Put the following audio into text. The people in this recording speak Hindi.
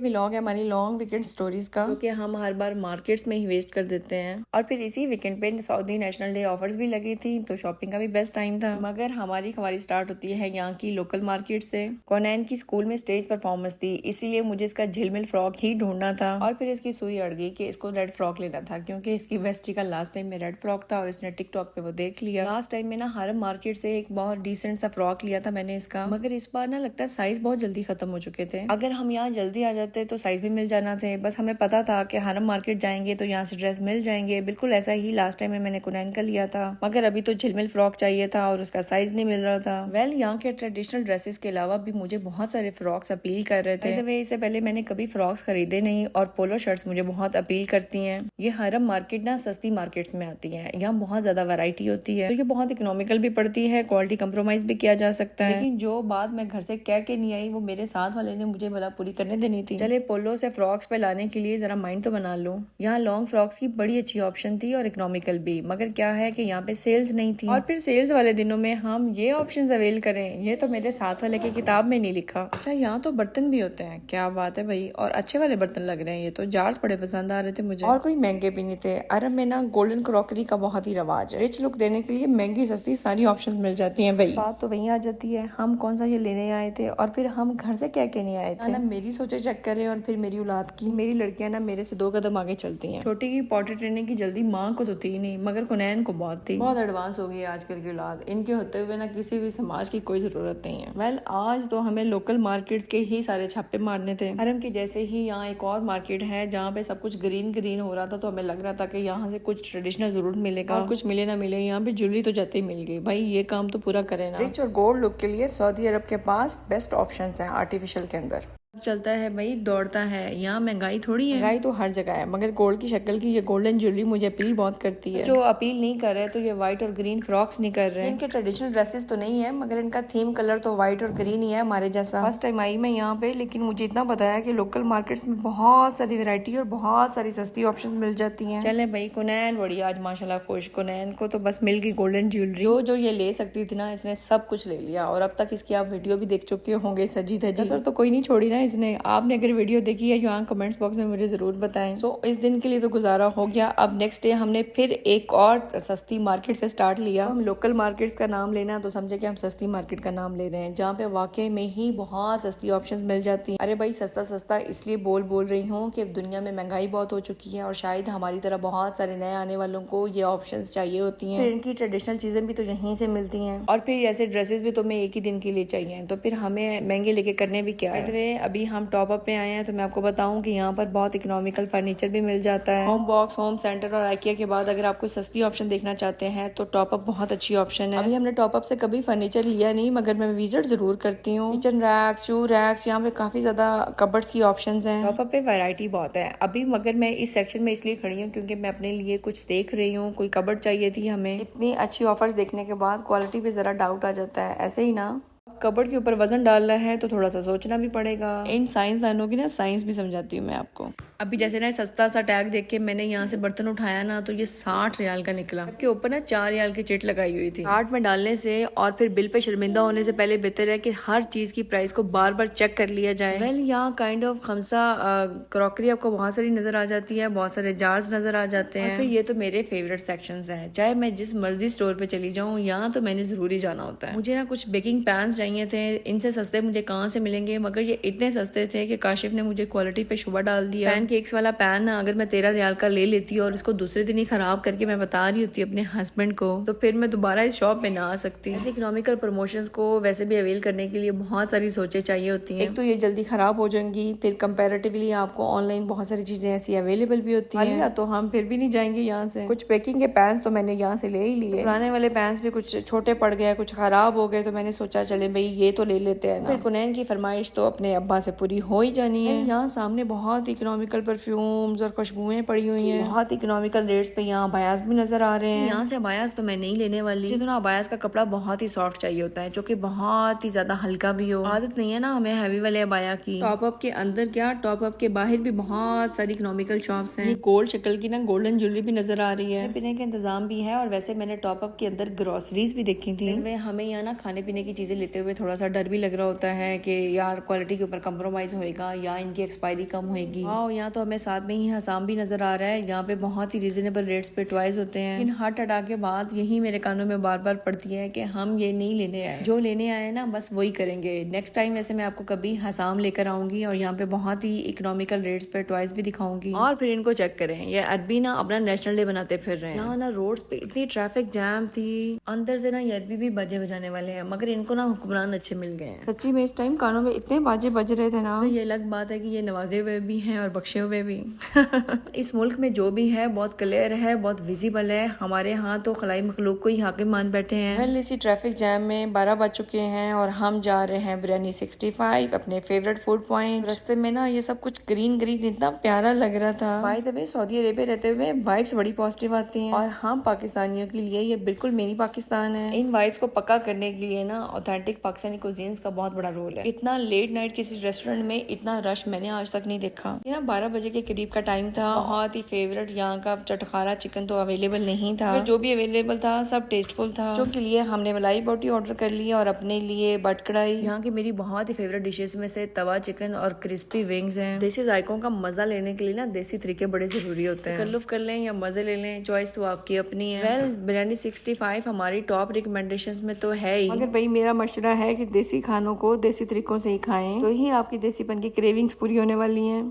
व्लॉग है हमारी लॉन्ग वीकेंड स्टोरीज का, क्योंकि हम हर बार मार्केट्स में ही वेस्ट कर देते हैं। और फिर इसी वीकेंड पे सऊदी नेशनल डे ऑफर्स भी लगी थी, तो शॉपिंग का भी बेस्ट टाइम था। मगर हमारी खबारी स्टार्ट होती है यहाँ की लोकल मार्केट से। कोनैन की स्कूल में स्टेज परफॉर्मेंस थी, इसीलिए मुझे इसका झिलमिल फ्रॉक ही ढूंढना था। और फिर इसकी सुई अड़ गई कि इसको रेड फ्रॉक लेना था, क्योंकि इसकी बेस्टी का लास्ट टाइम में रेड फ्रॉक था और इसने टिकटॉक पे वो देख लिया। लास्ट टाइम में ना हरम मार्केट से एक बहुत डिसेंट सा फ्रॉक लिया था मैंने इसका, मगर इस बार ना लगता है साइज बहुत जल्दी खत्म हो चुके थे। अगर हम यहाँ जल्दी आ जाते तो साइज भी मिल जाना थे। बस हमें पता था कि हरम मार्केट जाएंगे तो यहाँ से ड्रेस मिल जाएंगे। बिल्कुल ऐसा ही लास्ट टाइम में मैंने कुनैन का लिया था, मगर अभी तो झिलमिल फ्रॉक चाहिए था और उसका साइज नहीं मिल रहा था। वेल यहाँ के ट्रेडिशनल ड्रेसेस के अलावा भी मुझे बहुत सारे फ्रॉक्स अपील कर रहे थे। वे इससे पहले मैंने कभी फ्रॉक्स खरीदे नहीं और पोलो शर्ट्स मुझे बहुत अपील करती हैं। ये हरम मार्केट ना सस्ती मार्केट्स में आती है, यहाँ बहुत ज्यादा वैरायटी होती है, तो ये बहुत इकोनॉमिकल भी पड़ती है, क्वालिटी कंप्रोमाइज भी किया जा सकता है। लेकिन जो बात मैं घर से कह के नहीं आई वो मेरे साथ वाले ने मुझे भला पूरी करने देनी थी। चले पोलो से फ्रॉक्स पे लाने के लिए जरा माइंड तो बना लूं। यहाँ लॉन्ग फ्रॉक्स की बड़ी अच्छी ऑप्शन थी और इकोनॉमिकल भी, मगर क्या है कि यहाँ पे सेल्स नहीं थी। और फिर सेल्स वाले दिनों में हम ये ऑप्शन अवेल करें, ये तो मेरे साथ वाले की किताब में नहीं लिखा। अच्छा यहाँ तो बर्तन भी होते हैं, क्या बात है भाई, और अच्छे वाले बर्तन लग रहे हैं। ये तो जार्स बड़े पसंद आ रहे थे मुझे, और कोई महंगे भी नहीं थे। अरब में ना गोल्डन क्रॉकरी का बहुत ही रवाज है। रिच लुक देने के लिए महंगी सस्ती सारी ऑप्शंस मिल जाती हैं भाई। बात तो वहीं आ जाती है, हम कौन सा ये लेने आए थे और फिर हम घर से क्या के नहीं आए थे। ना मेरी सोचे चेक करें और फिर मेरी औलाद की। मेरी लड़कियां ना मेरे से 2 कदम आगे चलती हैं। छोटी की पॉटी ट्रेनिंग की जल्दी माँ को तो थी नहीं, मगर कुनैन को बहुत थी। बहुत एडवांस हो गई है आजकल की औलाद, इनके होते हुए ना किसी भी समाज की कोई जरूरत नहीं है। वेल आज तो हमें लोकल मार्केट्स के ही सारे छापे मारने थे। हरम के जैसे ही यहाँ एक और मार्केट है जहाँ पे सब कुछ ग्रीन ग्रीन हो रहा था, तो हमें लग रहा था कि यहाँ से कुछ ट्रेडिशनल जरूर मिलेगा, और कुछ मिले ना मिले यहाँ पे ज्वेलरी तो जाते ही मिल गई। भाई ये काम तो पूरा करें ना। रिच और गोल्ड लुक के लिए सऊदी अरब के पास बेस्ट ऑप्शन है आर्टिफिशियल के अंदर। चलता है भाई, दौड़ता है। यहाँ महंगाई थोड़ी है, महंगाई तो हर जगह है, मगर गोल्ड की शक्ल की ये गोल्डन ज्वेलरी मुझे अपील बहुत करती है। जो अपील नहीं कर रहे तो ये व्हाइट और ग्रीन फ्रॉक्स नहीं कर रहे। इनके ट्रेडिशनल ड्रेसेस तो नहीं है, मगर इनका थीम कलर तो व्हाइट और ग्रीन ही है हमारे जैसा। फर्स्ट टाइम आई मैं यहाँ पे, लेकिन मुझे इतना पता है कि लोकल मार्केट्स में बहुत सारी वेरायटी और बहुत सारी सस्ती ऑप्शन मिल जाती है। चले भाई कुनैन बड़ी आज माशाल्लाह खुश। कुनैन को तो बस मिल गई गोल्डन ज्वेलरी, जो ये ले सकती थी ना इसने सब कुछ ले लिया, और अब तक इसकी आप वीडियो भी देख चुके होंगे सजी धजी। सर तो कोई नहीं छोड़ी ना इसने। आपने अगर वीडियो देखी है यहाँ कमेंट्स बॉक्स में मुझे जरूर बताएं। सो इस दिन के लिए तो गुजारा हो गया। अब नेक्स्ट डे हमने फिर एक और सस्ती मार्केट से स्टार्ट लिया। हम लोकल मार्केट्स का नाम लेना तो समझे कि हम सस्ती मार्केट का नाम ले रहे हैं, जहाँ पे वाकई में ही बहुत सस्ती ऑप्शंस मिल जाती हैं। अरे भाई सस्ता सस्ता इसलिए बोल रही हूँ कि दुनिया में महंगाई बहुत हो चुकी है, और शायद हमारी तरह बहुत सारे नए आने वालों को ये ऑप्शंस चाहिए होती हैं। फिर इनकी ट्रेडिशनल चीजें भी तो यहीं से मिलती हैं, और फिर ऐसे ड्रेसेस भी तुम्हें एक ही दिन के लिए चाहिए, तो फिर हमें महंगे लेके करने भी क्या है। अभी हम टॉप अप पे आए हैं तो मैं आपको बताऊं कि यहाँ पर बहुत इकोनॉमिकल फर्नीचर भी मिल जाता है। होम बॉक्स, होम सेंटर और आइकिया के बाद अगर आप कोई सस्ती ऑप्शन देखना चाहते हैं तो टॉप अप बहुत अच्छी ऑप्शन है। अभी हमने टॉप अप से कभी फर्नीचर लिया नहीं, मगर मैं विजिट जरूर करती हूँ। किचन रैक्स, शू रैक्स, यहाँ पे काफी ज्यादा कबर्ड्स की ऑप्शंस हैं। टॉप अप पे वैरायटी बहुत है। अभी मगर मैं इस सेक्शन में इसलिए खड़ी हूँ क्योंकि मैं अपने लिए कुछ देख रही हूँ, कोई कबर्ड चाहिए थी हमें। इतनी अच्छी ऑफर्स देखने के बाद क्वालिटी पे जरा डाउट आ जाता है, ऐसे ही ना। कबर्ड के ऊपर वजन डालना है तो थोड़ा सा सोचना भी पड़ेगा। इन साइंसदानों की ना साइंस भी समझाती हूँ मैं आपको। अभी जैसे ना सस्ता सा टैग देख के मैंने यहाँ से बर्तन उठाया ना, तो ये 60 रियाल का निकला। के ऊपर ना 4 रियाल की चिट लगाई हुई थी। कार्ट में डालने से और फिर बिल पे शर्मिंदा होने से पहले बेहतर है कि हर चीज की प्राइस को बार बार चेक कर लिया जाए। वेल यहाँ काइंड ऑफ खमसा क्रॉकरी आपको बहुत सारी नजर आ जाती है, बहुत सारे जार्स नजर आ जाते हैं। और फिर ये तो मेरे फेवरेट सेक्शंस हैं, चाहे मैं जिस मर्जी स्टोर पे चली जाऊँ, यहाँ तो मैंने जरूरी जाना होता है। मुझे ना कुछ बेकिंग पैन चाहिए थे, इनसे सस्ते मुझे कहाँ से मिलेंगे, मगर ये इतने सस्ते थे कि काशिफ ने मुझे क्वालिटी पे शुबा डाल दिया। पैन केक्स वाला पैन ना अगर मैं 13 रियाल का ले लेती और इसको दूसरे दिन ही खराब करके मैं बता रही होती अपने हस्बैंड को, तो फिर मैं दोबारा इस शॉप पे ना आ सकती। ऐसे इकोनॉमिकल प्रमोशंस को वैसे भी अवेल करने के लिए बहुत सारी सोचें चाहिए होती हैं। एक तो ये जल्दी खराब हो जाएंगी, फिर कंपैरेटिवली आपको ऑनलाइन बहुत सारी चीजें ऐसी अवेलेबल भी होती हैं, तो हम फिर भी नहीं जाएंगे यहाँ से। कुछ बेकिंग के पैन तो मैंने यहाँ से ले ही लिए। पुराने वाले पैन भी कुछ छोटे पड़ गए, कुछ खराब हो गए, तो मैंने सोचा चले भाई ये तो ले लेते हैं। फिर कुनैन की फरमाइश तो अपने अब्बा से पूरी हो ही जानी है। यहाँ सामने बहुत इकोनॉमिकल परफ्यूम्स और खुशबुएं पड़ी हुई हैं, बहुत इकोनॉमिकल रेट्स पे। यहाँ अबायास भी नजर आ रहे हैं। यहाँ से अबायास तो मैं नहीं लेने वाली, मुझे तो ना अबायास का कपड़ा बहुत ही सॉफ्ट चाहिए होता है, जो कि बहुत ही ज्यादा हल्का भी हो। आदत नहीं है ना हमें हैवी वाले अबाया की। टॉप अप के अंदर क्या, टॉप अप के बाहर भी बहुत सारी इकोनॉमिकल शॉप्स हैं। गोल्ड शक्ल की ना गोल्डन ज्वेलरी भी नजर आ रही है, पीने का इंतजाम भी है। और वैसे मैंने टॉप अप के अंदर ग्रोसरीज भी देखी थी। हमें यहाँ ना खाने पीने की चीजें लेते हुए हुए थोड़ा सा डर भी लग रहा होता है कि यार क्वालिटी के ऊपर कंप्रोमाइज होएगा या इनकी एक्सपायरी कम होएगी। और यहाँ तो हमें साथ में ही हसाम भी नजर आ रहा है। यहाँ पे बहुत ही रीजनेबल रेट्स पे टॉयज होते हैं। इन हट हटा के बात यही मेरे कानों में बार बार पड़ती है कि हम ये नहीं लेने आए, जो लेने आए ना बस वही करेंगे। नेक्स्ट टाइम वैसे मैं आपको कभी हसाम लेकर आऊंगी और यहाँ पे बहुत ही इकोनॉमिकल रेट्स पे टॉयज भी दिखाऊंगी। और फिर इनको चेक करें, ये अरबी ना अपना नेशनल डे बनाते फिर रहे हैं। यहाँ ना रोड्स पे इतनी ट्रैफिक जैम थी, अंदर से ना ये अरबी भी बाजे बजाने वाले हैं, मगर इनको ना हुक्मरान अच्छे मिल गए हैं। सच्ची में इस टाइम कानों में इतने बाजे बज रहे थे ना, तो ये अलग बात है कि ये नवाजे हुए भी हैं और बख्शे हुए भी। इस मुल्क में जो भी है बहुत क्लियर है, बहुत विजिबल है। हमारे यहाँ तो खलाई मखलूक को ही हाकिम मान बैठे हैं। वेल इसी ट्रैफिक जैम में 12 बज चुके हैं और हम जा रहे हैं बिरयानी 65, अपने फेवरेट फूड पॉइंट। रास्ते में ना ये सब कुछ ग्रीन ग्रीन इतना प्यारा लग रहा था। By the way Saudi Arabia रहते हुए वाइब्स बड़ी पॉजिटिव आती हैं और हम पाकिस्तानियों के लिए ये बिल्कुल मेरी पाकिस्तान है। इन वाइब्स को पक्का करने के लिए ना ऑथेंटिक पाकिस्तानी कुजीन्स का बहुत बड़ा रोल है। इतना लेट नाइट किसी रेस्टोरेंट में इतना रश मैंने आज तक नहीं देखा। ये ना 12 बजे के करीब का टाइम था। बहुत ही फेवरेट यहाँ का चटखारा चिकन तो अवेलेबल नहीं था, जो भी अवेलेबल था सब टेस्टफुल था, जो के लिए हमने मलाई बोटी ऑर्डर कर लिया और अपने लिए बट कढ़ाई। यहाँ की मेरी बहुत ही फेवरेट डिशेस में से तवा चिकन और क्रिस्पी विंग्स हैं। देसी जायकों का मजा लेने के लिए ना देसी तरीके बड़े जरूरी होते हैं। तकल्लुफ कर लें या मजे ले लें, चॉइस तो आपकी अपनी है। वेल बिरयानी 65 हमारी टॉप रिकमेंडेशंस में तो है ही, मगर भाई मेरा मशवरा है कि देसी खानों को देसी तरीकों से ही खाएं, तो ही आपकी देसीपन की क्रेविंग्स पूरी होने वाली हैं।